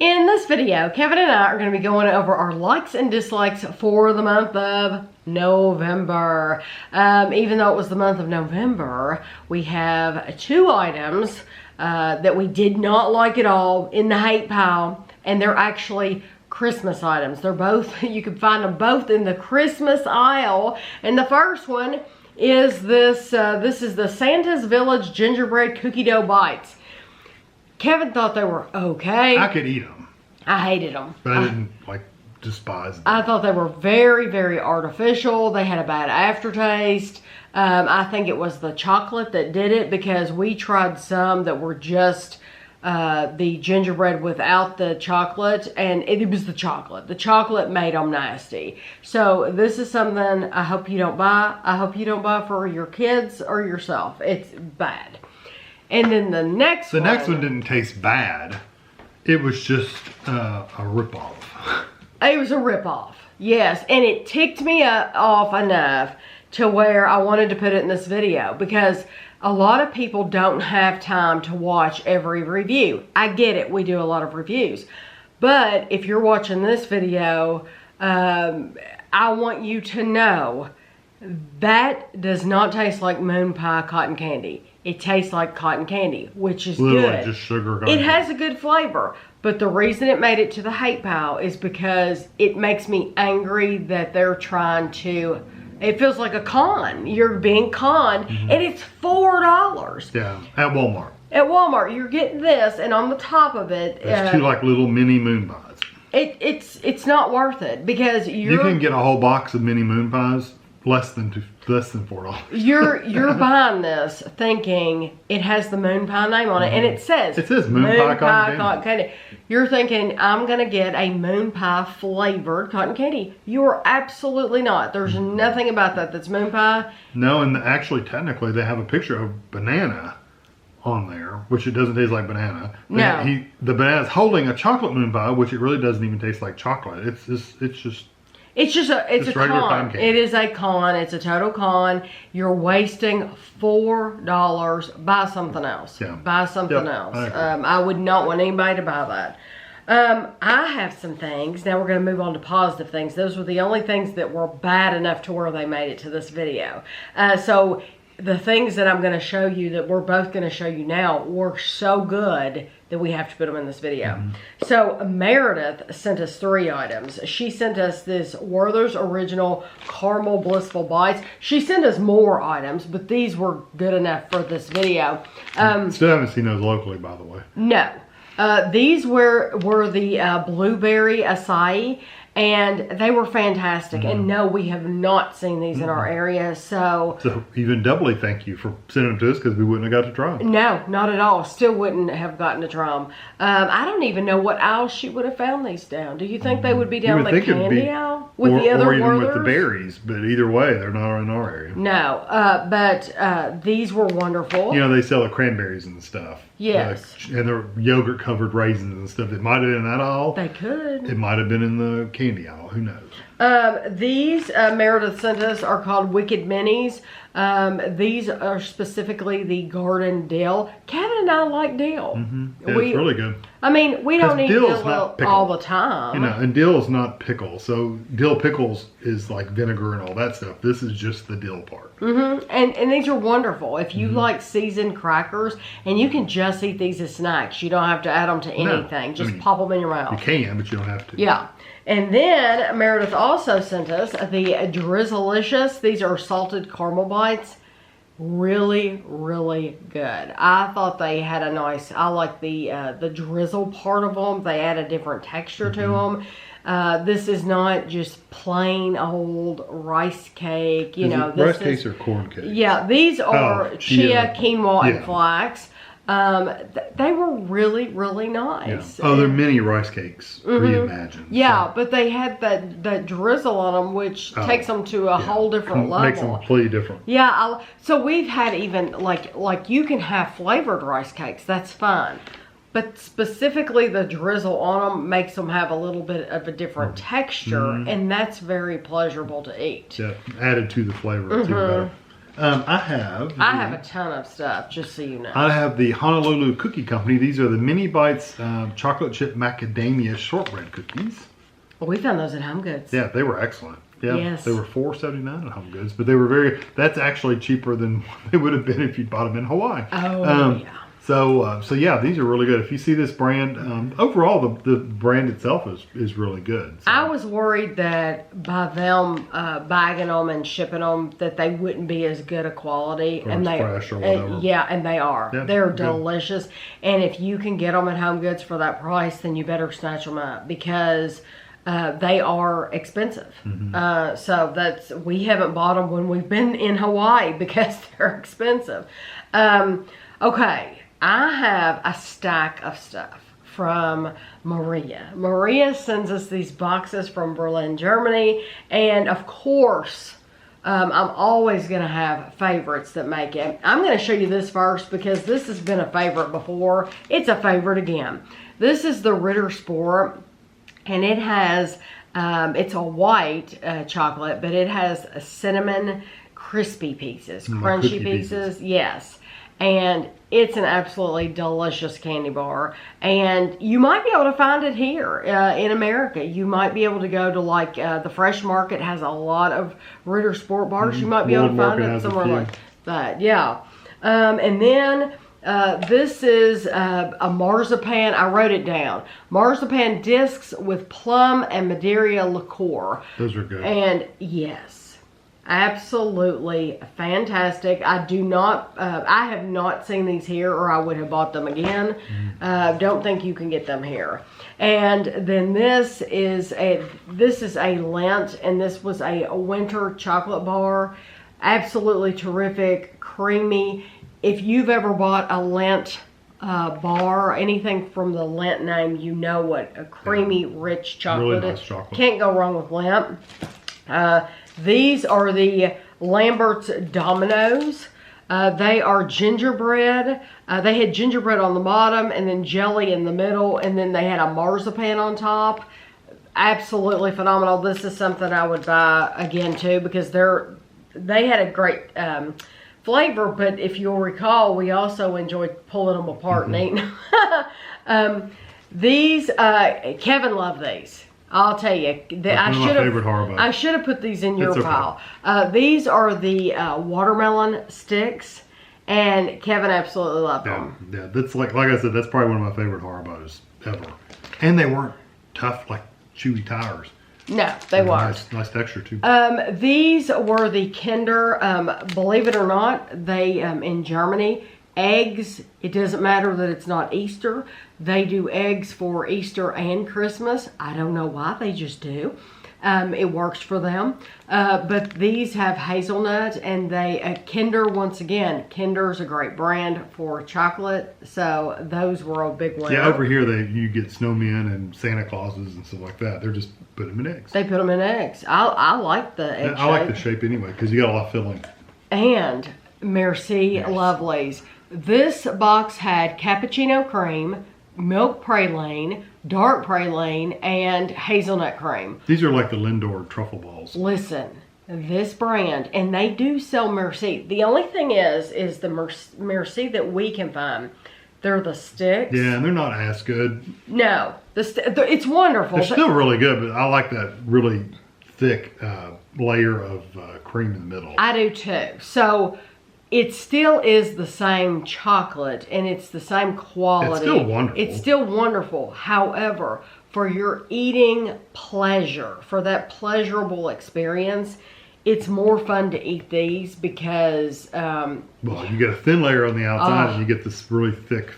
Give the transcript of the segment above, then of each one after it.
In this video, Kevin and I are going to be going over our likes and dislikes for the month of November. Even though it was the month of November, we have two items that we did not like at all in the hate pile, and they're actually Christmas items. They're both, you can find them both in the Christmas aisle. And the first one is this is the Santa's Village Gingerbread Cookie Dough Bites. Kevin thought they were okay. I could eat them. I hated them. But I didn't, despise them. I thought they were very, very artificial. They had a bad aftertaste. I think it was the chocolate that did it, because we tried some that were just the gingerbread without the chocolate, and it was the chocolate. The chocolate made them nasty. So this is something I hope you don't buy. I hope you don't buy for your kids or yourself. It's bad. And then the next one didn't taste bad. It was just a ripoff. It was a ripoff, yes. And it ticked me off enough to where I wanted to put it in this video, because a lot of people don't have time to watch every review. I get it, we do a lot of reviews. But if you're watching this video, I want you to know that does not taste like moon pie cotton candy. It tastes like cotton candy, which is good. Like just sugar. It has a good flavor. But the reason it made it to the hate pile is because it makes me angry that they're trying to, it feels like a con. You're being conned, and it's $4. Yeah, at Walmart. At Walmart, you're getting this, and on the top of it, it's two like little mini moon pies. It's not worth it, because you can get a whole box of mini moon pies less than $4. You're buying this thinking it has the moon pie name on it, and it says moon pie cotton candy. You're thinking I'm gonna get a moon pie flavored cotton candy. You are absolutely not. There's nothing about that that's moon pie. No, and actually technically they have a picture of banana on there, which it doesn't taste like banana. No. The banana's holding a chocolate moon pie, which it really doesn't even taste like chocolate. It's a con. It is a con. It's a total con. You're wasting $4. Buy something else. Yeah. Buy something else. I would not want anybody to buy that. I have some things. Now we're going to move on to positive things. Those were the only things that were bad enough to where they made it to this video. So the things that I'm going to show you, that we're both going to show you now, were so good that we have to put them in this video. So Meredith sent us 3 items. She sent us this Werther's Original Caramel Blissful Bites. She sent us more items, but these were good enough for this video. Still haven't seen those locally, by the way. No. These were the blueberry acai, and they were fantastic. And no, we have not seen these in our area. So even doubly thank you for sending them to us, because we wouldn't have got to try them. No, not at all. Still wouldn't have gotten to try them. I don't even know what aisle she would have found these down. Do you think they would be down the candy aisle with the other or even Werthers? with the berries? But either way, they're not in our area. No, but these were wonderful. You know, they sell the cranberries and stuff. Yes. And the yogurt covered raisins and stuff. It might have been in that aisle. They could. It might have been in the candy aisle. Who knows? These Meredith sent us are called Wicked Minis. These are specifically the garden dill. Kevin and I like dill. Yeah, it's really good. I mean, we don't eat dill all the time. You know, and dill is not pickle. So dill pickles is like vinegar and all that stuff. This is just the dill part. And these are wonderful. If you like seasoned crackers, and you can just eat these as snacks. You don't have to add them to anything. Just pop them in your mouth. You can, but you don't have to. Yeah. And then Meredith also sent us the Drizzlicious. These are salted caramel bites. Really, really good. I thought they had a nice, I like the drizzle part of them. They add a different texture to them. This is not just plain old rice cake. You know, rice cakes are corn cakes. Yeah, these are chia, quinoa, and flax. They were really, really nice. Yeah. Oh, they're mini rice cakes, reimagined. Yeah, but they had that drizzle on them, which takes them to a whole different level. Makes them completely different. Yeah, so we've had even, like you can have flavored rice cakes. That's fine. But specifically the drizzle on them makes them have a little bit of a different texture, and that's very pleasurable to eat. Yeah, added to the flavor too better. I have a ton of stuff, just so you know. I have the Honolulu Cookie Company. These are the Mini Bites chocolate chip macadamia shortbread cookies. Well, we found those at Home Goods. Yeah, they were excellent. Yeah, yes. They were $4.79 at Home Goods, but they were that's actually cheaper than they would have been if you'd bought them in Hawaii. Oh, yeah. So yeah, these are really good. If you see this brand, overall the brand itself is really good. So. I was worried that by them bagging them and shipping them that they wouldn't be as good a quality, Or and they fresh or whatever. Yeah, and they are. Yeah, they're good. delicious. And if you can get them at Home Goods for that price, then you better snatch them up because they are expensive. Mm-hmm. So we haven't bought them when we've been in Hawaii because they're expensive. Okay. I have a stack of stuff from Maria. Maria sends us these boxes from Berlin, Germany. And of course, I'm always going to have favorites that make it. I'm going to show you this first because this has been a favorite before. It's a favorite again. This is the Ritter Sport. And it has, it's a white chocolate, but it has a cinnamon crispy pieces, crunchy pieces. Yes. And it's an absolutely delicious candy bar. And you might be able to find it here in America. You might be able to go to like the Fresh Market has a lot of Ritter Sport bars. You might be able to find it somewhere like that. Yeah. And then this is a marzipan. I wrote it down. Marzipan discs with plum and Madeira liqueur. Those are good. And yes. Absolutely fantastic. I have not seen these here or I would have bought them again. Don't think you can get them here. And then this is a Lent, and this was a winter chocolate bar. Absolutely terrific, creamy. If you've ever bought a Lent bar, anything from the Lent name, you know what a creamy, rich chocolate really is. Nice chocolate. Can't go wrong with Lent. These are the Lambert's Dominoes. They are gingerbread. They had gingerbread on the bottom and then jelly in the middle, and then they had a marzipan on top. Absolutely phenomenal. This is something I would buy again too because they had a great flavor, but if you'll recall, we also enjoyed pulling them apart and eating them. These, Kevin loved these. I'll tell you, I should have put these in your pile. These are the watermelon sticks, and Kevin absolutely loved them. Yeah, that's like I said, that's probably one of my favorite Haribos ever. And they weren't tough like chewy tires. No, they weren't. Nice texture too. These were the Kinder. Believe it or not, they in Germany. Eggs, it doesn't matter that it's not Easter. They do eggs for Easter and Christmas. I don't know why, they just do. It works for them. But these have hazelnut, and Kinder, once again, Kinder's a great brand for chocolate. So those were a big winner. Yeah, over here you get snowmen and Santa Clauses and stuff like that. They're just put them in eggs. They put them in eggs. I like the egg shape. I like the shape anyway because you got a lot of filling. And Merci Lovelies. This box had cappuccino cream, milk praline, dark praline, and hazelnut cream. These are like the Lindor truffle balls. Listen, this brand, and they do sell Merci. The only thing is the Merci that we can find. They're the sticks. Yeah, and they're not as good. No, it's wonderful. They're still really good, but I like that really thick layer of cream in the middle. I do too. So it still is the same chocolate and it's the same quality. It's still wonderful. It's still wonderful. However, for your eating pleasure, for that pleasurable experience, it's more fun to eat these because... well, you get a thin layer on the outside and you get this really thick,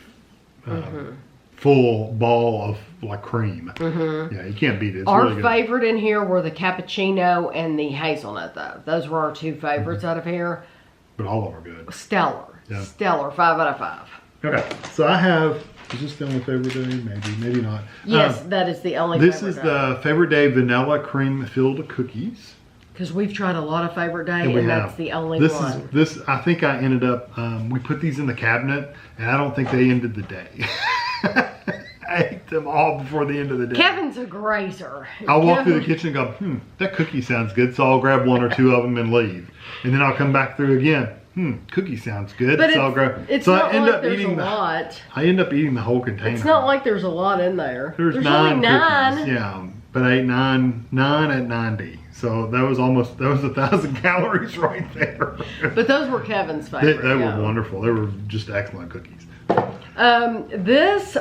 full ball of like cream. Yeah, you can't beat it. It's our really good. favorite in here were the cappuccino and the hazelnut though. Those were our two favorites out of here. But all of them are good. Stellar. Yeah. Stellar. 5 out of 5. Okay. So I have... Is this the only favorite day? Maybe not. Yes, that is the only this is the favorite day vanilla cream filled cookies. Because we've tried a lot of favorite day and that's the only one. I think I ended up, we put these in the cabinet and I don't think they ended the day. I ate eat them all before the end of the day. Kevin's a grazer. I'll walk through the kitchen and go, that cookie sounds good, so I'll grab 1 or 2 of them and leave. And then I'll come back through again. Cookie sounds good, but so I'll grab. It's so not I end like up there's eating a lot. I end up eating the whole container. It's not like there's a lot in there. There's 9 only 9. cookies, yeah. But I ate 9 at 90. So that was 1,000 calories right there. But those were Kevin's favorite. They were wonderful. They were just excellent cookies. This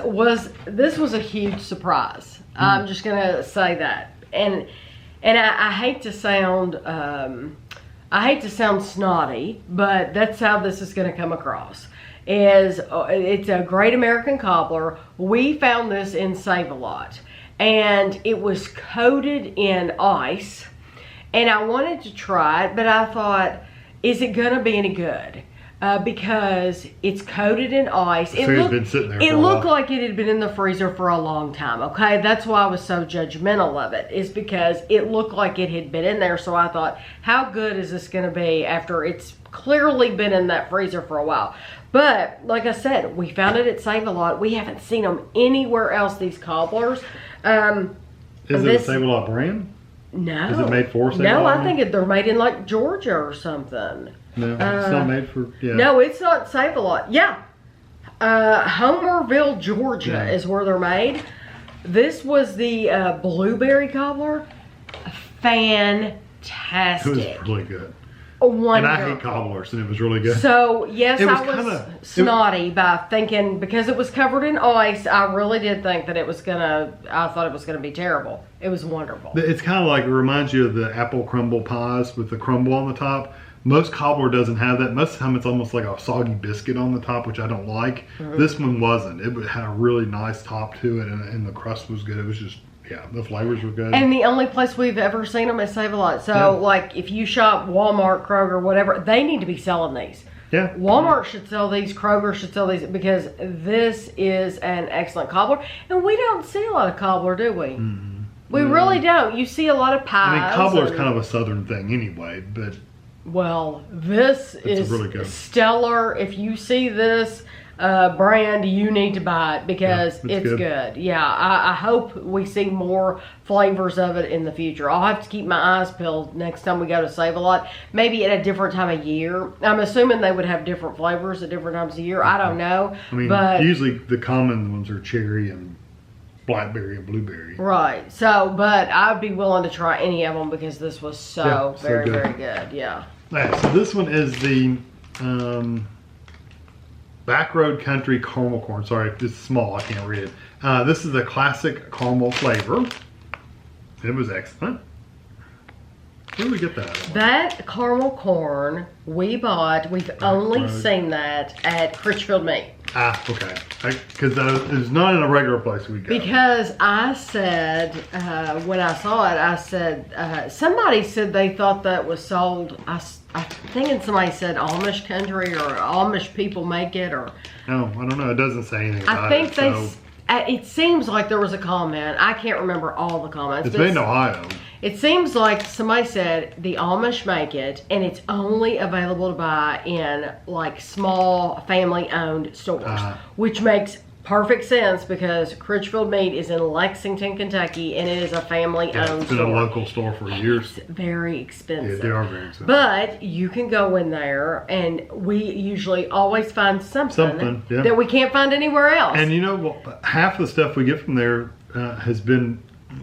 was a huge surprise. I'm just gonna say that. And I hate to sound snotty, but that's how this is gonna come across. It's a great American cobbler. We found this in Save-A-Lot, and it was coated in ice. And I wanted to try it, but I thought, is it gonna be any good? Because it's coated in ice. It looked like it had been in the freezer for a long time, okay? That's why I was so judgmental of it, is because it looked like it had been in there. So I thought, how good is this gonna be after it's clearly been in that freezer for a while? But like I said, we found it at Save-A-Lot. We haven't seen them anywhere else, these cobblers. Is it a Save-A-Lot brand? No. Is it made for Save-A-Lot? No, I think they're made in like Georgia or something. No, it's not made for, No, it's not Save-A-Lot. Yeah. Homerville, Georgia is where they're made. This was the blueberry cobbler. Fantastic. It was really good. Wonderful. And I hate cobblers, and it was really good. So, yes, I was snotty by thinking, because it was covered in ice, I really did think that I thought it was going to be terrible. It was wonderful. It's kind of like, it reminds you of the apple crumble pies with the crumble on the top. Most cobbler doesn't have that. Most of the time it's almost like a soggy biscuit on the top, which I don't like. This one wasn't. It had a really nice top to it, and the crust was good. It was just, the flavors were good. And the only place we've ever seen them is Save-A-Lot. So, like, if you shop Walmart, Kroger, whatever, they need to be selling these. Yeah. Walmart should sell these. Kroger should sell these, because this is an excellent cobbler. And we don't see a lot of cobbler, do we? We really don't. You see a lot of pies. I mean, cobbler is kind of a southern thing anyway, but... Well, this is really good. stellar. If you see this brand, you need to buy it, because it's good. Yeah, I hope we see more flavors of it in the future. I'll have to keep my eyes peeled next time we go to Save-A-Lot. Maybe at a different time of year. I'm assuming they would have different flavors at different times of year. I don't know. I mean, but usually the common ones are cherry and blackberry and blueberry. Right. So, but I'd be willing to try any of them, because this was very good. Yeah. Right, so this one is the Backroad Country Caramel Corn. Sorry, it's small, I can't read it. This is the classic caramel flavor. It was excellent. Where did we get that? That caramel corn we've only seen that at Critchfield Meat. Ah, okay. Because it's not in a regular place we go. Because I said, when I saw it, I said, somebody said they thought that was sold. I think somebody said Amish country, or Amish people make it, or... No, I don't know. It doesn't say anything about it. I think it seems like there was a comment. I can't remember all the comments. It's made in Ohio. It seems like somebody said the Amish make it, and it's only available to buy in like small family-owned stores, which makes perfect sense, because Critchfield Meat is in Lexington, Kentucky, and it is a family-owned store. It's been a local store for years. It's very expensive. Yeah, they are very expensive. But you can go in there, and we usually always find something yeah, that we can't find anywhere else. And you know, half the stuff we get from there has been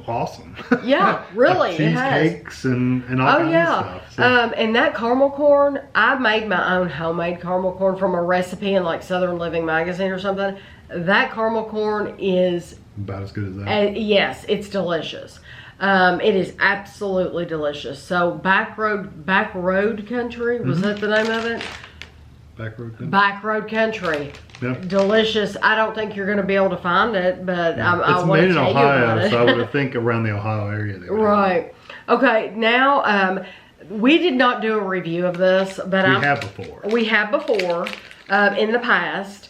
awesome. Yeah, really. Like cheesecakes and all kinds of stuff. So. And that caramel corn, I made my own homemade caramel corn from a recipe in like Southern Living magazine or something. That caramel corn is about as good as that. Yes, it's delicious. It is absolutely delicious. So Backroad Country, was that the name of it? Backroad Country. Backroad Country. Yep. Delicious. I don't think you're going to be able to find it, but I want to tell you about it. It's made in Ohio, so I would think around the Ohio area. Right. Okay, now we did not do a review of this, but we have before in the past.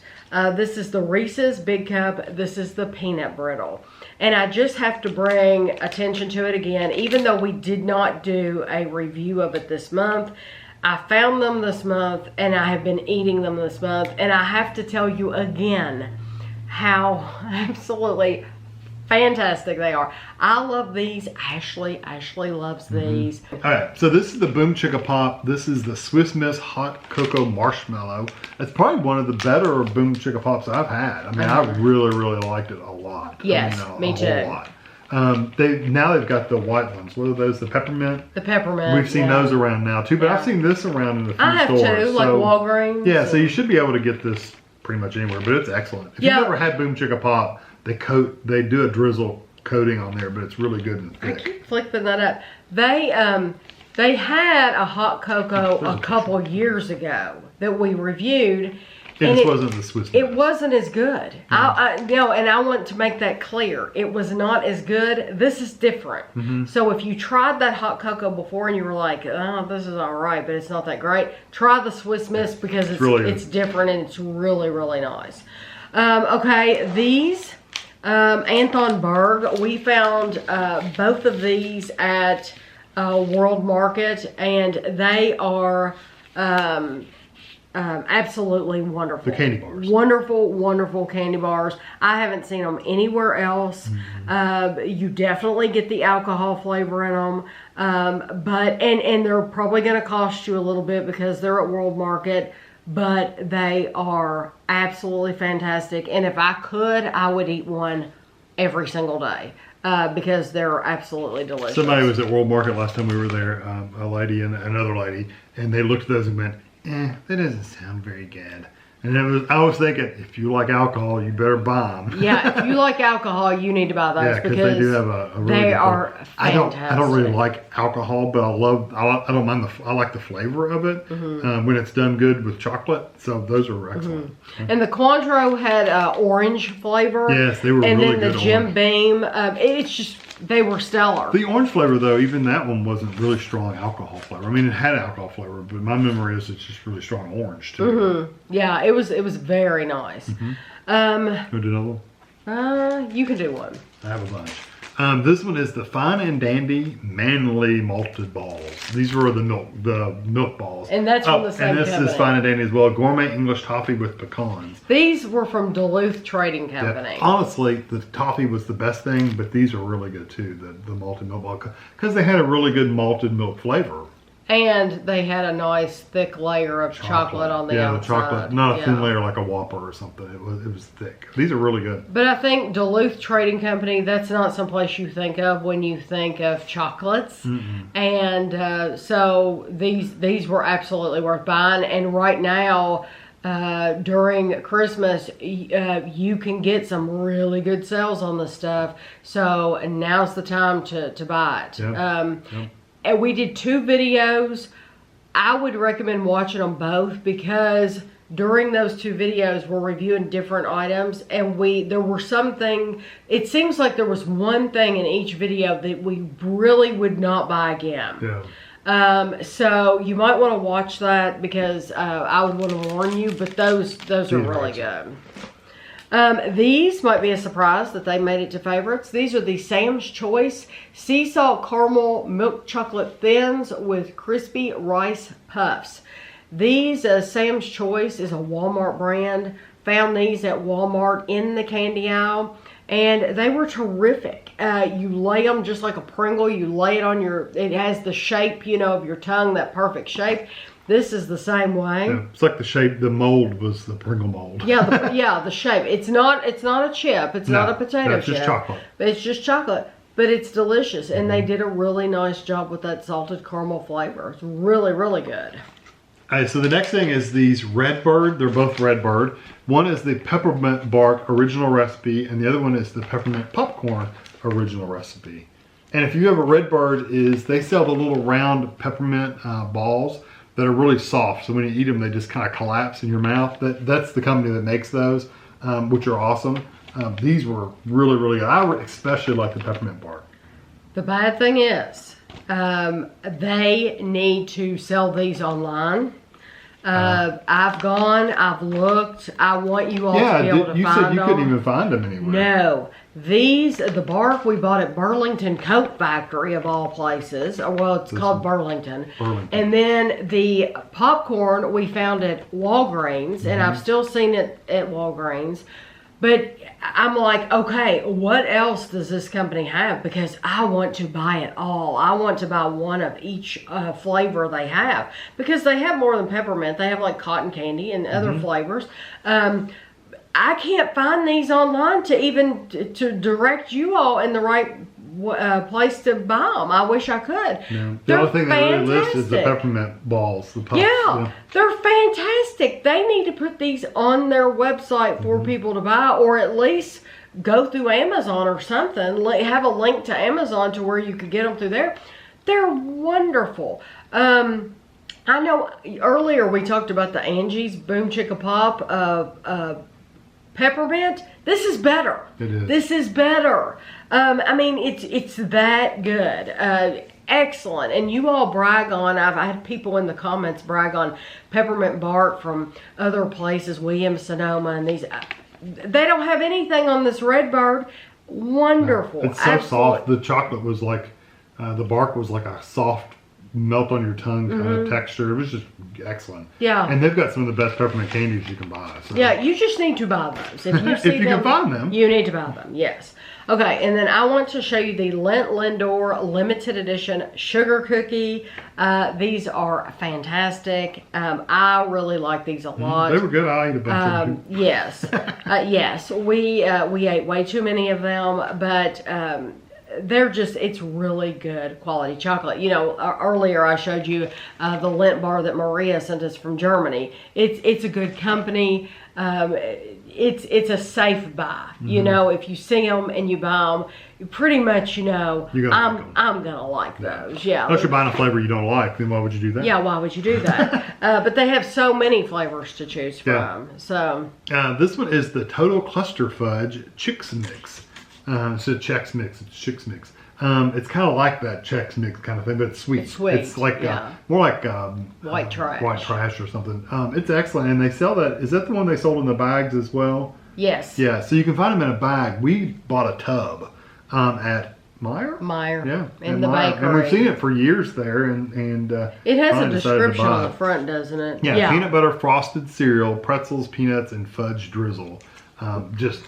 This is the Reese's Big Cup. This is the peanut brittle. And I just have to bring attention to it again, even though we did not do a review of it this month. I found them this month, and I have been eating them this month. And I have to tell you again how absolutely fantastic they are. I love these. Ashley loves these. All right, so this is the Boom Chicka Pop. This is the Swiss Miss Hot Cocoa Marshmallow. It's probably one of the better Boom Chicka Pops I've had. I mean, I really liked it a lot. Yes, me too. A lot. They've got the white ones. What are those? The peppermint? The peppermint. We've seen those around now too, but I've seen this around in a few stores. I have too, like Walgreens. Yeah, so you should be able to get this pretty much anywhere, but it's excellent. If you've ever had Boom Chicka Pop, they do a drizzle coating on there, but it's really good and thick. I keep flipping that up. They had a hot cocoa a couple years ago that we reviewed. And it wasn't the Swiss Miss. It wasn't as good. And I want to make that clear. It was not as good. This is different. So if you tried that hot cocoa before and you were like, oh, this is all right, but it's not that great, try the Swiss Miss because it's different and it's really nice. Okay, these Anton Berg, we found both of these at World Market, and they are absolutely wonderful. The candy bars. Wonderful candy bars. I haven't seen them anywhere else. You definitely get the alcohol flavor in them. And they're probably going to cost you a little bit because they're at World Market, but they are absolutely fantastic. And if I could, I would eat one every single day. Because they're absolutely delicious. Somebody was at World Market last time we were there, a lady and another lady, and they looked at those and went, that doesn't sound very good. And I was thinking, if you like alcohol, you better buy them. Yeah, if you like alcohol, you need to buy those because they do have a really they are fantastic. I don't really like alcohol, but I don't mind I like the flavor of it when it's done good with chocolate. So those are excellent. And the Cointreau had orange flavor. Yes, they were really good. And then the Jim Beam, it's just, they were stellar. The orange flavor, though, even that one wasn't really strong alcohol flavor. I mean, it had alcohol flavor, but my memory is it's just really strong orange, too. Yeah, it was very nice. You want to do another one? You can do one. I have a bunch. This one is the Fine and Dandy Manly Malted Balls. These were the milk balls. And that's from the same company. And this is Fine and Dandy as well. Gourmet English toffee with pecans. These were from Duluth Trading Company. Yeah. Honestly, the toffee was the best thing, but these are really good too, the malted milk ball, because they had a really good malted milk flavor. And they had a nice thick layer of chocolate on the outside. Yeah, the chocolate, not a thin layer like a Whopper or something. It was thick. These are really good. But I think Duluth Trading Company, that's not someplace you think of when you think of chocolates. And so these were absolutely worth buying. And right now, during Christmas, you can get some really good sales on this stuff. So now's the time to buy it. And we did 2 videos. I would recommend watching them both because during those 2 videos, we're reviewing different items, and there were something. It seems like there was one thing in each video that we really would not buy again. So you might want to watch that because I would want to warn you. But those are really good. These might be a surprise that they made it to favorites. These are the Sam's Choice Sea Salt Caramel Milk Chocolate Thins with Crispy Rice Puffs. These, Sam's Choice is a Walmart brand. Found these at Walmart in the candy aisle. And they were terrific. You lay them just like a Pringle. You lay it on it has the shape, of your tongue, that perfect shape. This is the same way. Yeah, it's like the shape, the mold was the Pringle mold. The shape. It's not a chip. It's not a potato chip. It's just chocolate. It's just chocolate. But it's delicious. And they did a really nice job with that salted caramel flavor. It's really, really good. All right, so the next thing is these Redbird. They're both Redbird. One is the peppermint bark original recipe, and the other one is the peppermint popcorn original recipe. And if you have a Redbird, they sell the little round peppermint balls that are really soft. So when you eat them, they just kind of collapse in your mouth. That's the company that makes those, which are awesome. These were really, really good. I especially like the peppermint bark. The bad thing is, they need to sell these online. I've looked. I want you all to be able to find them. You said you couldn't even find them anywhere. No. The bark we bought at Burlington Coat Factory of all places. Well, it's called Burlington. And then the popcorn we found at Walgreens, and I've still seen it at Walgreens. But I'm like, okay, what else does this company have? Because I want to buy it all. I want to buy one of each flavor they have. Because they have more than peppermint. They have like cotton candy and other flavors. I can't find these online to direct you all in the right place to buy them. I wish I could. Yeah. The only thing they really list is the peppermint balls. The puffs. Yeah, they're fantastic. They need to put these on their website for people to buy, or at least go through Amazon or something. Have a link to Amazon to where you could get them through there. They're wonderful. I know earlier we talked about the Angie's Boom Chicka Pop peppermint. This is better. It is. This is better. I mean, it's that good. Excellent. And you all brag on, I've had people in the comments brag on peppermint bark from other places, Williams Sonoma, and these. They don't have anything on this Redbird. Wonderful. No, it's so soft. The chocolate was like, the bark was like a soft melt on your tongue kind of texture. It was just excellent. Yeah. And they've got some of the best peppermint candies you can buy. So. Yeah, you just need to buy those. If you see if you can find them. You need to buy them, yes. Okay, and then I want to show you the Lindt Lindor limited edition sugar cookie. These are fantastic. I really like these a lot. They were good. I ate a bunch of them. Yes. Yes, we ate way too many of them, but they're just, it's really good quality chocolate. You know, earlier I showed you the Lindt bar that Maria sent us from Germany. It's a good company. It's a safe buy. You know, if you see them and you buy them, you pretty much, you know, I'm gonna like those. Yeah. Unless you're buying a flavor you don't like, then why would you do that? Yeah, why would you do that? But they have so many flavors to choose from. So this one is the Total Cluster Fudge Chicks Mix. It's a Chex Mix. It's Chicks Mix. It's kind of like that Chex Mix kind of thing, but it's sweet. It's sweet. It's like more like white trash. White trash or something. It's excellent, and they sell that. Is that the one they sold in the bags as well? Yes. Yeah. So you can find them in a bag. We bought a tub at Meijer. Yeah. In the Meijer. bakery. And we've seen it for years there, and it has a description on the front, doesn't it? Yeah. Peanut butter frosted cereal, pretzels, peanuts, and fudge drizzle. Just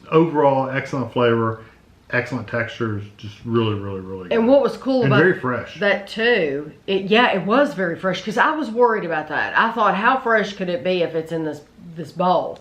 overall excellent flavor, excellent textures, just really good. And what was cool about very fresh. That too, it was very fresh, because I was worried about that. I thought, how fresh could it be if it's in this bowl?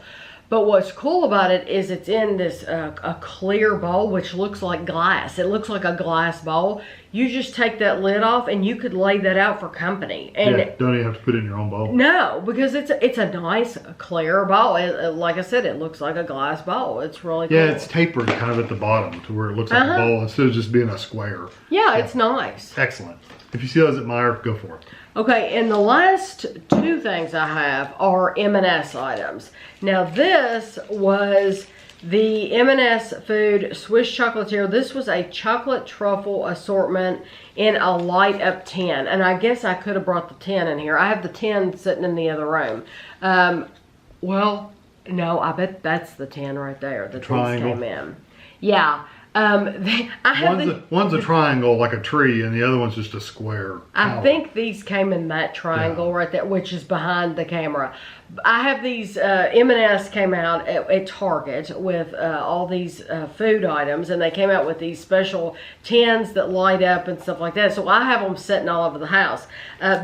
But what's cool about it is it's in this a clear bowl, which looks like glass. It looks like a glass bowl. You just take that lid off, and you could lay that out for company. And don't even have to put it in your own bowl. No, because it's a nice clear bowl. Like I said, it looks like a glass bowl. It's really cool. Yeah, it's tapered kind of at the bottom to where it looks like a bowl instead of just being a square. Yeah, it's nice. Excellent. If you see those at Meijer, go for it. Okay, and the last two things I have are M&S items. Now this was the M&S Food Swiss Chocolatier. This was a chocolate truffle assortment in a light up tin. And I guess I could have brought the tin in here. I have the tin sitting in the other room. Well, no, I bet that's the tin right there that these came in. Yeah. One's a triangle like a tree, and the other one's just a square. I think these came in that triangle right there, which is behind the camera. I have these, M&S came out at Target with all these food items, and they came out with these special tins that light up and stuff like that. So I have them sitting all over the house.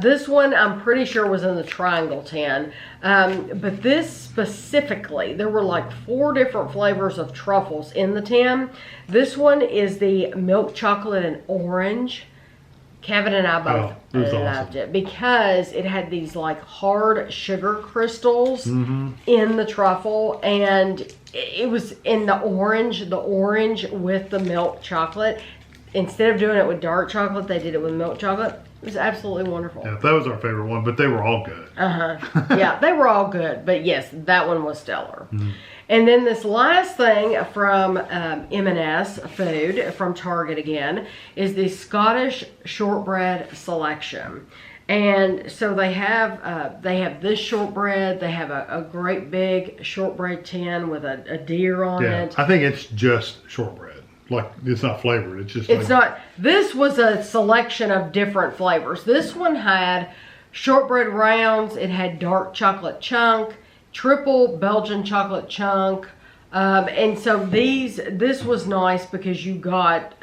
This one I'm pretty sure was in the triangle tin. But this specifically, there were like 4 different flavors of truffles in the tin. This one is the milk chocolate and orange. Kevin and I both loved it because it had these like hard sugar crystals in the truffle, and it was in the orange with the milk chocolate. Instead of doing it with dark chocolate, they did it with milk chocolate. It was absolutely wonderful. Yeah, that was our favorite one, but they were all good. Yeah, they were all good, but yes, that one was stellar. And then this last thing from M&S Food, from Target again, is the Scottish shortbread selection. And so they have this shortbread. They have a great big shortbread tin with a deer on it. I think it's just shortbread. Like, it's not flavored. It's just. It's not. This was a selection of different flavors. This one had shortbread rounds. It had dark chocolate chunk, triple Belgian chocolate chunk, And so this was nice because you got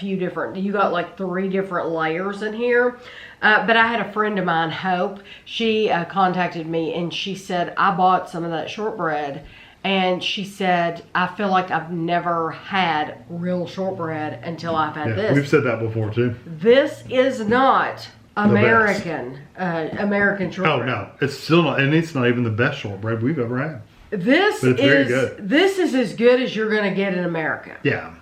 you got like 3 different layers in here. But I had a friend of mine, Hope, she contacted me and she said, I bought some of that shortbread. And she said, I feel like I've never had real shortbread until I've had this. We've said that before too. This is not American shortbread. Oh no, it's still not, and it's not even the best shortbread we've ever had. This is as good as you're going to get in America. Yeah.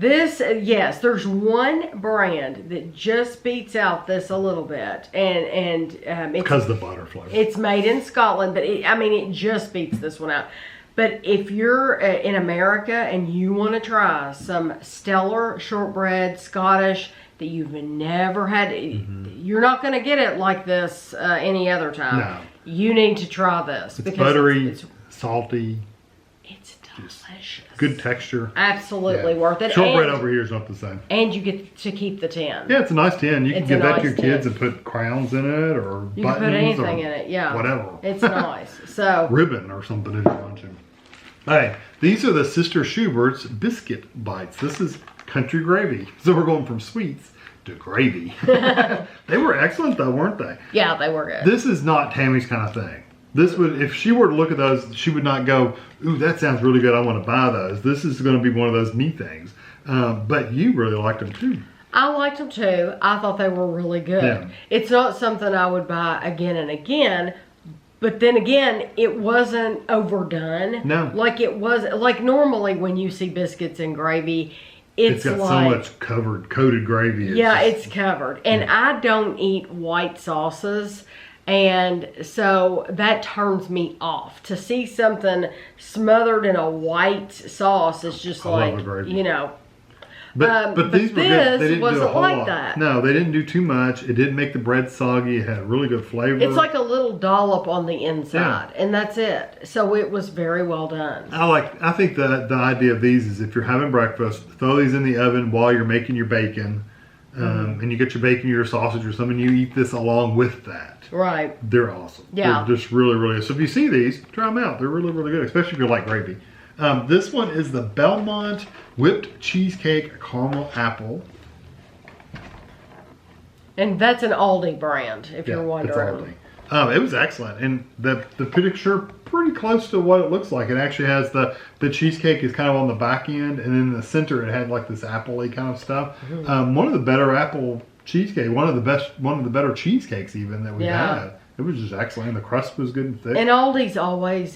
Yes, there's one brand that just beats out this a little bit, and it's because the butter flavor. It's made in Scotland, but it just beats this one out. But if you're in America and you want to try some stellar shortbread, Scottish, that you've never had, you're not going to get it like this any other time. No. You need to try this. It's buttery, it's salty. It's delicious. Good texture. Absolutely worth it. Shortbread over here is not the same. And you get to keep the tin. Yeah, it's a nice tin. You can give that to your kids and put crowns in it or buttons. You can put anything in it, yeah. Whatever. It's nice. So ribbon or something if you're lunching. Hey, these are the Sister Schubert's biscuit bites. This is country gravy. So we're going from sweets to gravy. They were excellent though, weren't they? Yeah, they were good. This is not Tammy's kind of thing. This would, if she were to look at those, she would not go, ooh, that sounds really good, I want to buy those. This is going to be one of those me things. But you really liked them too. I liked them too. I thought they were really good. Yeah. It's not something I would buy again and again. But then again, it wasn't overdone. No. Like it was, like normally when you see biscuits and gravy, it's got like, so much coated gravy. It's covered. And I don't eat white sauces. And so that turns me off. To see something smothered in a white sauce is just like, you know. But these were good. They didn't do a whole like lot. that. No, they didn't do too much. It didn't make the bread soggy. It had really good flavor. It's like a little dollop on the inside, and that's it. So it was very well done. I think the idea of these is if you're having breakfast, throw these in the oven while you're making your bacon, and you get your bacon, your sausage or something, you eat this along with that. Right. They're awesome. Yeah. They're just really, really good. So if you see these, try them out. They're really, really good, especially if you like gravy. This one is the Belmont Whipped Cheesecake Caramel Apple. And that's an Aldi brand, if you're wondering. It's Aldi. It was excellent. And the picture pretty close to what it looks like. It actually has the cheesecake is kind of on the back end, and in the center it had like this apple-y kind of stuff. One of the better apple cheesecake, one of the better cheesecakes even that we had. It was just excellent. The crust was good and thick. And Aldi's always,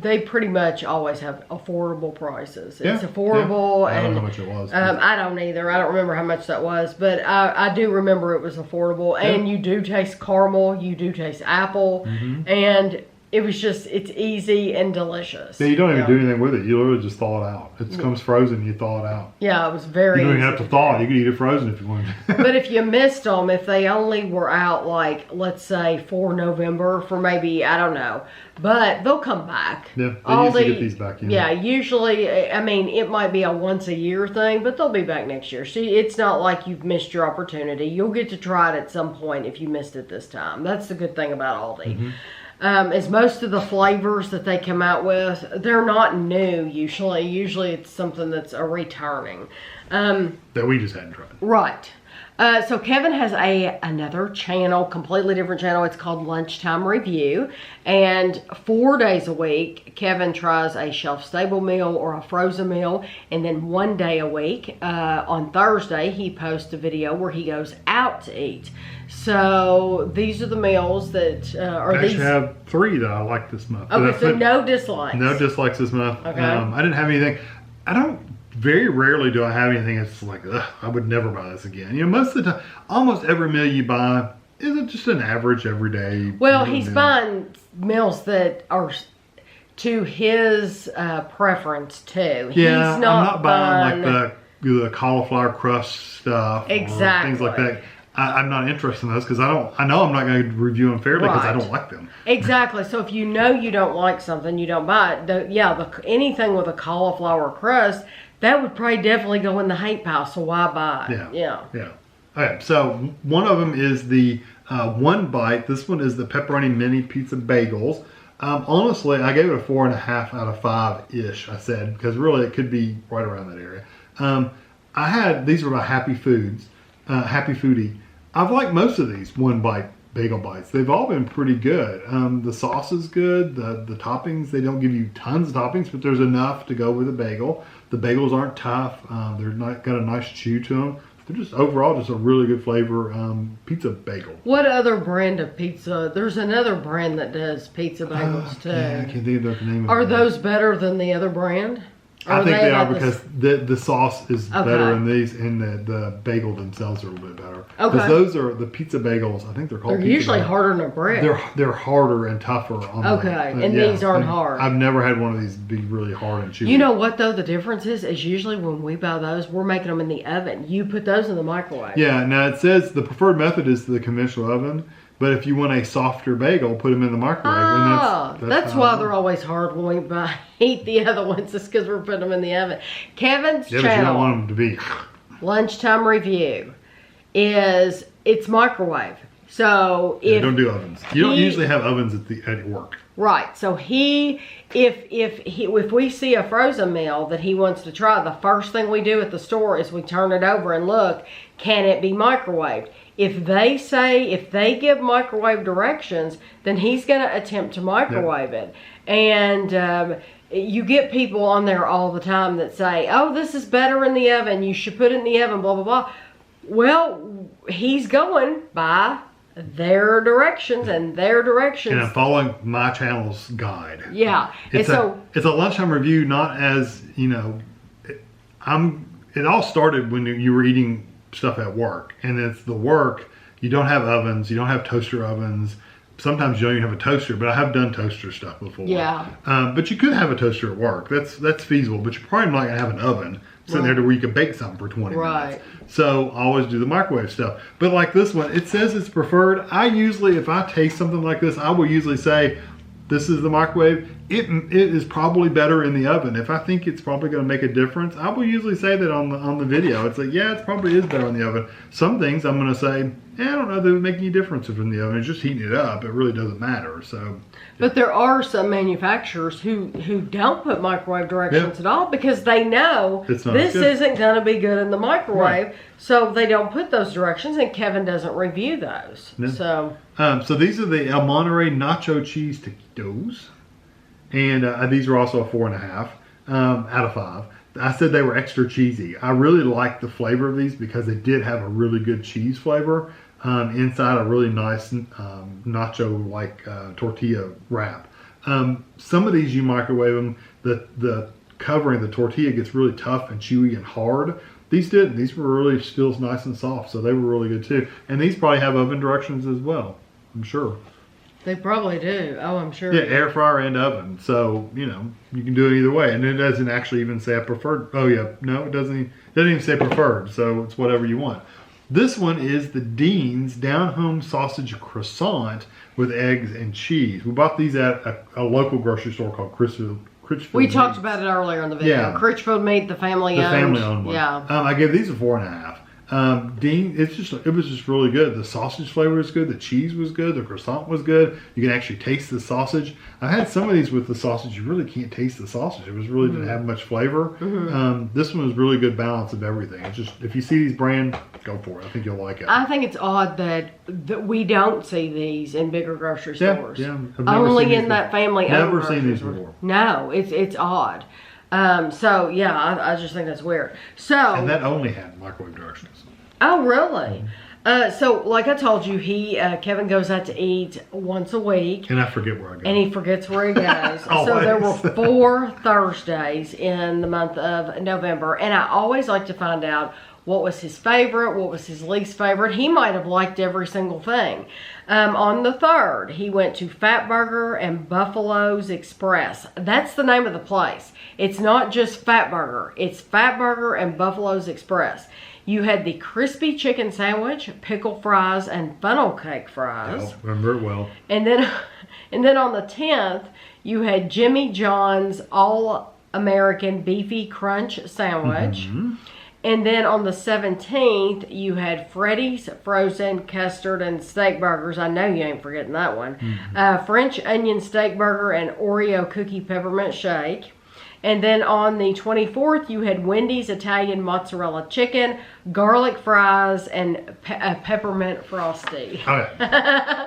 they pretty much always have affordable prices. It's affordable. I don't know how much it was. I don't either. I don't remember how much that was. But I do remember it was affordable. And you do taste caramel. You do taste apple. And it was just, it's easy and delicious. Yeah, you don't even do anything with it. You literally just thaw it out. It comes frozen, you thaw it out. Yeah, it was very You don't even have to thaw it. You can eat it frozen if you want. But if you missed them, if they only were out like, let's say for November, for maybe, I don't know. But they'll come back. Yeah, they usually get these back in. Yeah, usually, I mean, it might be a once a year thing, but they'll be back next year. See, it's not like you've missed your opportunity. You'll get to try it at some point if you missed it this time. That's the good thing about Aldi. As most of the flavors that they come out with, they're not new usually. Usually it's something that's a returning. That we just hadn't tried. Right. So Kevin has another channel, completely different channel. It's called Lunchtime Review. And 4 days a week, Kevin tries a shelf-stable meal or a frozen meal. And then 1 day a week, on Thursday, he posts a video where he goes out to eat. So these are the meals that are these. I actually have 3 that I like this month. Okay, so no dislikes. No dislikes this month. Okay. I didn't have anything. Very rarely do I have anything that's like, ugh, I would never buy this again. You know, most of the time, almost every meal you buy is just an average everyday. Well, he's buying meals that are to his preference too. Yeah, he's not buying like the cauliflower crust stuff. Exactly. Or things like that. I'm not interested in those because I know I'm not going to review them fairly because I don't like them. Exactly. So if you know you don't like something, you don't buy it. Anything with a cauliflower crust, that would probably definitely go in the hate pile. So why buy it? Yeah. Okay. So one of them is the One Bite. This one is the pepperoni mini pizza bagels. Honestly, I gave it a 4.5 out of 5-ish, I said, because really it could be right around that area. These were my Happy Foods, Happy Foodie. I've liked most of these one bite bagel bites. They've all been pretty good. The sauce is good. The toppings, they don't give you tons of toppings, but there's enough to go with a bagel. The bagels aren't tough. They're not got a nice chew to them. They're just overall just a really good flavor pizza bagel. What other brand of pizza? There's another brand that does pizza bagels too. Yeah, I can't think of the name of it. Are those better than the other brand? I think they are because the sauce is better in these, and the bagel themselves are a little bit better. Okay. Because those are the pizza bagels. I think they're called. They're usually harder than a bread. They're harder and tougher. And these aren't hard. I've never had one of these be really hard and chewy. You know what though? The difference is usually when we buy those, we're making them in the oven. You put those in the microwave. Yeah. Now it says the preferred method is the conventional oven. But if you want a softer bagel, put them in the microwave. And that's why they're always hard when we buy. Eat the other ones. It's because we're putting them in the oven. Kevin's channel. But you don't want them to be. Lunchtime review is it's microwave. So don't do ovens. You don't usually have ovens at work. Right. So if we see a frozen meal that he wants to try, the first thing we do at the store is we turn it over and look, can it be microwaved? If they give microwave directions, then he's going to attempt to microwave it. And you get people on there all the time that say, oh, this is better in the oven. You should put it in the oven, blah, blah, blah. Well, he's going by their directions and their directions. And I'm following my channel's guide. Yeah. It's a lunchtime review, not as, it all started when you were eating stuff at work, and it's the work. You don't have ovens, you don't have toaster ovens. Sometimes you don't even have a toaster, but I have done toaster stuff before. Yeah. But you could have a toaster at work. That's feasible, but you're probably not gonna have an oven sitting there to where you can bake something for 20 minutes. So I always do the microwave stuff. But like this one, it says it's preferred. I usually, if I taste something like this, I will usually say, this is the microwave. It is probably better in the oven. If I think it's probably going to make a difference, I will usually say that on the video. It's like, yeah, it probably is better in the oven. Some things I'm going to say, I don't know if it would make any difference if in the oven. It's just heating it up. It really doesn't matter. So, but there are some manufacturers who don't put microwave directions at all because they know this isn't going to be good in the microwave. Right. So they don't put those directions, and Kevin doesn't review those. Yeah. So these are the El Monterey Nacho Cheese Taquitos. And these are also a 4.5 out of 5. I said they were extra cheesy. I really like the flavor of these because they did have a really good cheese flavor inside a really nice nacho-like tortilla wrap. Some of these you microwave them, the covering, the tortilla gets really tough and chewy and hard. These didn't. These were really still nice and soft, so they were really good too. And these probably have oven directions as well, I'm sure. They probably do. Oh, I'm sure. Yeah, air fryer and oven. So, you can do it either way. And it doesn't actually even say a preferred. Oh, yeah. No, it doesn't even say preferred. So it's whatever you want. This one is the Dean's Down-Home Sausage Croissant with eggs and cheese. We bought these at a local grocery store called Critchfield. We talked about it earlier in the video. Yeah. Critchfield Meat, the family-owned one. Yeah. I gave these a 4.5. Dean, it was just really good. The sausage flavor was good. The cheese was good. The croissant was good. You can actually taste the sausage. I had some of these with the sausage. You really can't taste the sausage. It was really didn't have much flavor. Mm-hmm. This one was really good balance of everything. It's just, if you see these brand, go for it. I think you'll like it. I think it's odd that we don't see these in bigger grocery stores. Yeah. Only in that family. Never seen these before. No, it's odd. So yeah, I just think that's weird. So and that only had microwave directions. Oh really? So like I told you, Kevin goes out to eat once a week. And I forget where I go. And he forgets where he goes. So there were 4 Thursdays in the month of November, and I always like to find out what was his favorite, what was his least favorite. He might have liked every single thing. On the 3rd, he went to Fat Burger and Buffalo's Express. That's the name of the place. It's not just Fat Burger. It's Fat Burger and Buffalo's Express. You had the crispy chicken sandwich, pickle fries, and funnel cake fries. Yeah, remember it well. And then on the 10th, you had Jimmy John's All-American Beefy Crunch Sandwich. Mm-hmm. And then on the 17th, you had Freddy's frozen custard and steak burgers. I know you ain't forgetting that one. French onion steak burger and Oreo cookie peppermint shake. And then on the 24th, you had Wendy's Italian mozzarella chicken, garlic fries, and peppermint frosty. Okay.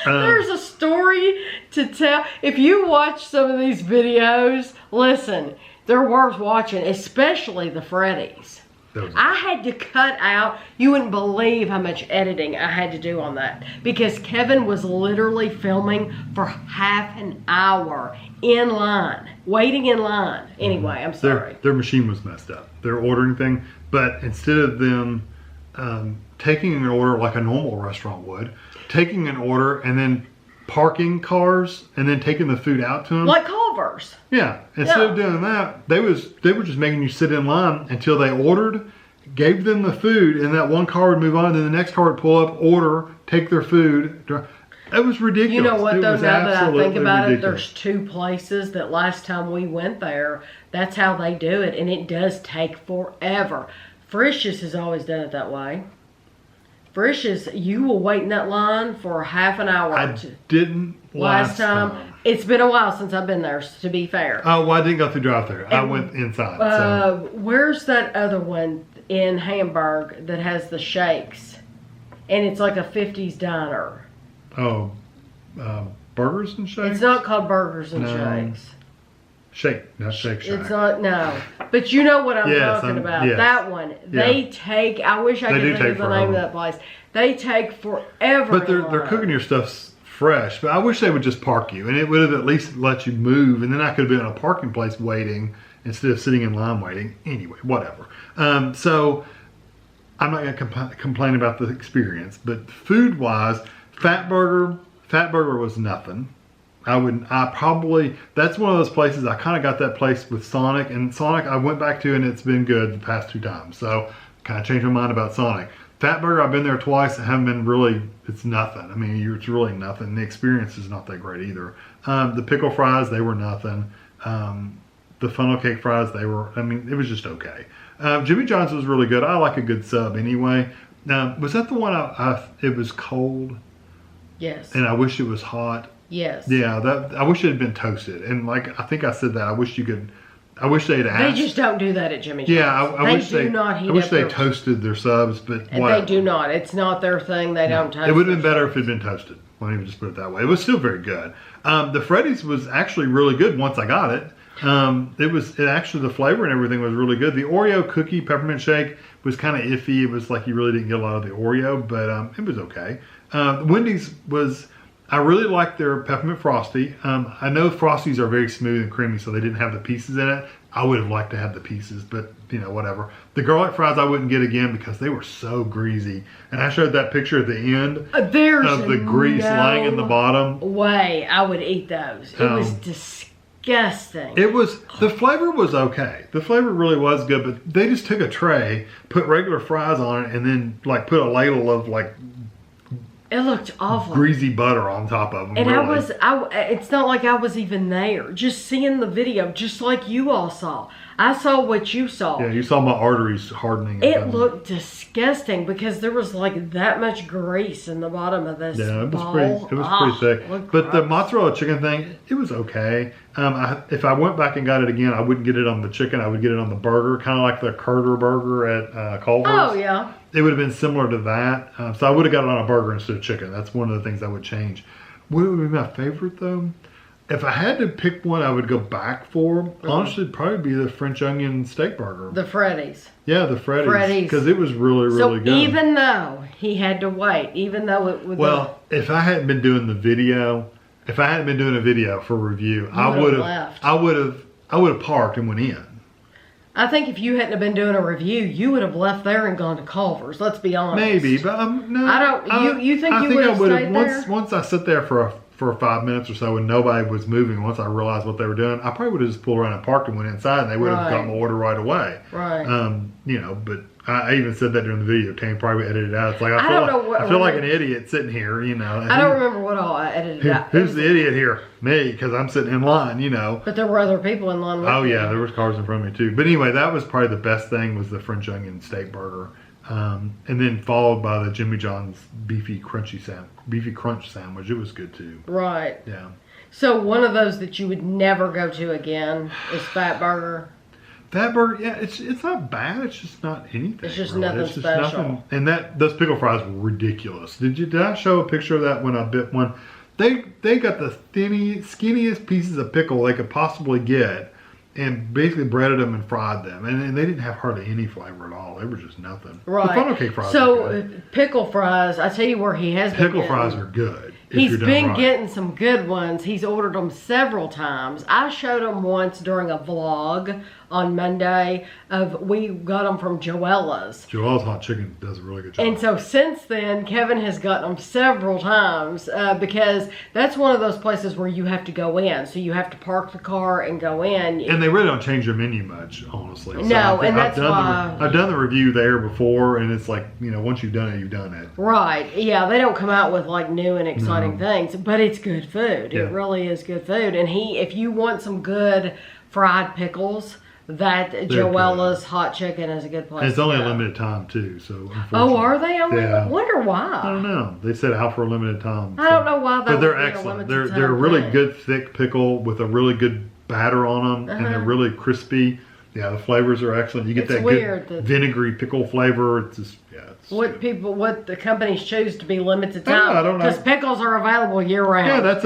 There's a story to tell. If you watch some of these videos, listen, they're worth watching, especially the Freddy's. I had to cut out, you wouldn't believe how much editing I had to do on that, because Kevin was literally filming for half an hour in line, waiting in line. Anyway, I'm sorry. Their machine was messed up. Their ordering thing, but instead of them taking an order like a normal restaurant would, taking an order and then parking cars and then taking the food out to them. Like Culver's. Yeah. Instead of doing that, they were just making you sit in line until they ordered, gave them the food, and that one car would move on, then the next car would pull up, order, take their food. It was ridiculous. You know what, though, now that I think about it, there's 2 places that last time we went there, that's how they do it, and it does take forever. Frisch's has always done it that way. Frisch's, you will wait in that line for half an hour. I didn't last time. It's been a while since I've been there, to be fair. Oh, well, I didn't go through drive-thru. I went inside. Where's that other one in Hamburg that has the shakes? And it's like a 50s diner. Oh, Burgers and Shakes? It's not called Burgers and Shakes. Not Shake Shack. It's not, no. But you know what I'm talking about. Yes. That one. They take, I wish I could think of the name of that place. They take forever. But they're cooking your stuff fresh. But I wish they would just park you. And it would have at least let you move. And then I could have been in a parking place waiting instead of sitting in line waiting. Anyway, whatever. So I'm not going to complain about the experience. But food-wise, Fatburger was nothing. That's one of those places, I kind of got that place with Sonic, and Sonic I went back to and it's been good the past 2 times. So kind of changed my mind about Sonic. Fatburger, I've been there twice and haven't been really, it's nothing. I mean, it's really nothing. The experience is not that great either. The pickle fries, they were nothing. The funnel cake fries, it was just okay. Jimmy John's was really good. I like a good sub anyway. Was that the one it was cold? Yes. And I wish it was hot. Yes. Yeah, I wish it had been toasted. And like, I think I said that. I wish they'd asked. They just don't do that at Jimmy John's. Yeah, I wish they toasted their subs, but whatever. They do not. It's not their thing. They don't toast. It would have been better if it had been toasted. Let me just put it that way. It was still very good. The Freddy's was actually really good once I got it. Actually, the flavor and everything was really good. The Oreo cookie peppermint shake was kind of iffy. It was like you really didn't get a lot of the Oreo, but it was okay. Wendy's was... I really like their peppermint frosty. I know frosties are very smooth and creamy, so they didn't have the pieces in it. I would have liked to have the pieces, but whatever. The garlic fries I wouldn't get again because they were so greasy. And I showed that picture at the end of the grease lying in the bottom. Way I would eat those. It was disgusting. The flavor was okay. The flavor really was good, but they just took a tray, put regular fries on it, and then like put a ladle of like it looked awful. Greasy butter on top of them. And really. It's not like I was even there. Just seeing the video, just like you all saw. I saw what you saw. Yeah, you saw my arteries hardening. It looked disgusting because there was like that much grease in the bottom of this bowl. It was pretty thick. But the mozzarella chicken thing, it was okay. If I went back and got it again, I wouldn't get it on the chicken. I would get it on the burger, kind of like the Curter burger at Culver's. Oh, yeah. It would have been similar to that. So I would have got it on a burger instead of chicken. That's one of the things I would change. What would be my favorite, though? If I had to pick one I would go back for, honestly, it'd probably be the French onion steak burger. The Freddy's. Yeah, the Freddy's. Because it was really, really good. So even though he had to wait, even though it was... Well, if I hadn't been doing the video, if I hadn't been doing a video for review, I would have parked and went in. I think if you hadn't have been doing a review, you would have left there and gone to Culver's. Let's be honest. Maybe, but no. I don't. You think you would have stayed there? Once I sit there for for 5 minutes or so and nobody was moving. Once I realized what they were doing, I probably would have just pulled around and parked and went inside, and they would have got my order right away. Right. You know, but I even said that during the video. Tane probably edited it out. It's like I feel like an idiot sitting here, you know. I don't remember what all I edited out. Who's the idiot here? Me, because I'm sitting in line, you know. But there were other people in line with me. Oh yeah, there was cars in front of me too. But anyway, that was probably the best thing, was the French onion steak burger. And then followed by the Jimmy John's beefy crunch sandwich. It was good too. Right. Yeah. So one of those that you would never go to again is Fat Burger. That burger, yeah, it's not bad. It's just not anything. It's just really. nothing special. And those pickle fries were ridiculous. Did I show a picture of that when I bit one? They got the skinniest pieces of pickle they could possibly get, and basically breaded them and fried them, and they didn't have hardly any flavor at all. They were just nothing. Right. The funnel cake fries. So pickle fries, I tell you where he has been. Pickle fries are good. He's been getting some good ones. He's ordered them several times. I showed them once during a vlog on Monday. We got them from Joella's. Joella's Hot Chicken does a really good job. And so since then, Kevin has gotten them several times because that's one of those places where you have to go in. So you have to park the car and go in. And they really don't change their menu much, honestly. So no, and that's why I've done the review there before, and it's like, you know, once you've done it, you've done it. Right. Yeah, they don't come out with like new and exciting things, but it's good food. Yeah. It really is good food. And if you want some good fried pickles, that Joella's Hot Chicken is a good place. And it's only a limited time too, so oh, are they only? Yeah. Wonder why. I don't know. They said out for a limited time. I don't know why. But they're excellent. They're a really good thick pickle with a really good batter on them, and they're really crispy. Yeah, the flavors are excellent. You get that good vinegary pickle flavor. It's just, what the companies choose to be limited time. I don't know. Because pickles are available year round. Yeah, that's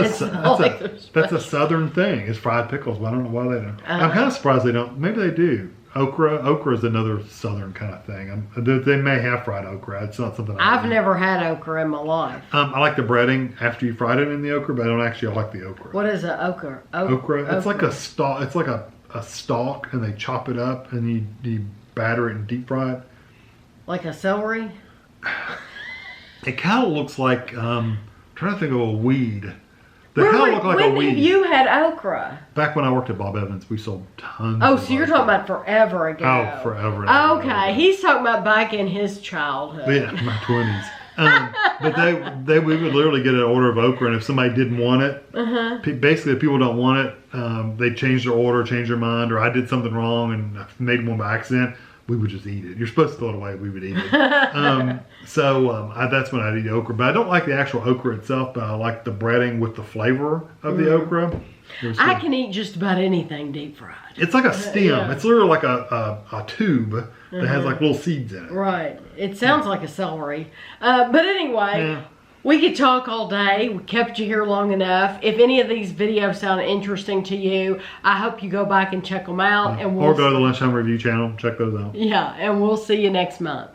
a southern thing. Is fried pickles. But I don't know why they don't. I'm kind of surprised they don't. Maybe they do. Okra is another southern kind of thing. They may have fried okra. It's not something I've never had okra in my life. I like the breading after you fried it in the okra, but I don't actually like the okra. What is an okra? Okra. It's like a stalk. It's like a stalk, and they chop it up and you batter it and deep fry it. Like a celery? It kind of looks like, I'm trying to think of a weed. They kind of look like a weed. When have you had okra? Back when I worked at Bob Evans, we sold tons of so you're talking about forever ago. Oh, forever. Okay, he's talking about back in his childhood. Yeah, my 20s. But we would literally get an order of okra, and if somebody didn't want it, basically if people don't want it, they change their order, change their mind, or I did something wrong and I made one by accident, we would just eat it. You're supposed to throw it away, we would eat it. That's when I'd eat okra. But I don't like the actual okra itself, but I like the breading with the flavor of the okra. I can eat just about anything deep fried. It's like a stem. Yeah. It's literally like a tube that has like little seeds in it. Right. It sounds like a celery. But anyway, we could talk all day. We kept you here long enough. If any of these videos sound interesting to you, I hope you go back and check them out. Or go to the Lunchtime Review channel. Check those out. Yeah, and we'll see you next month.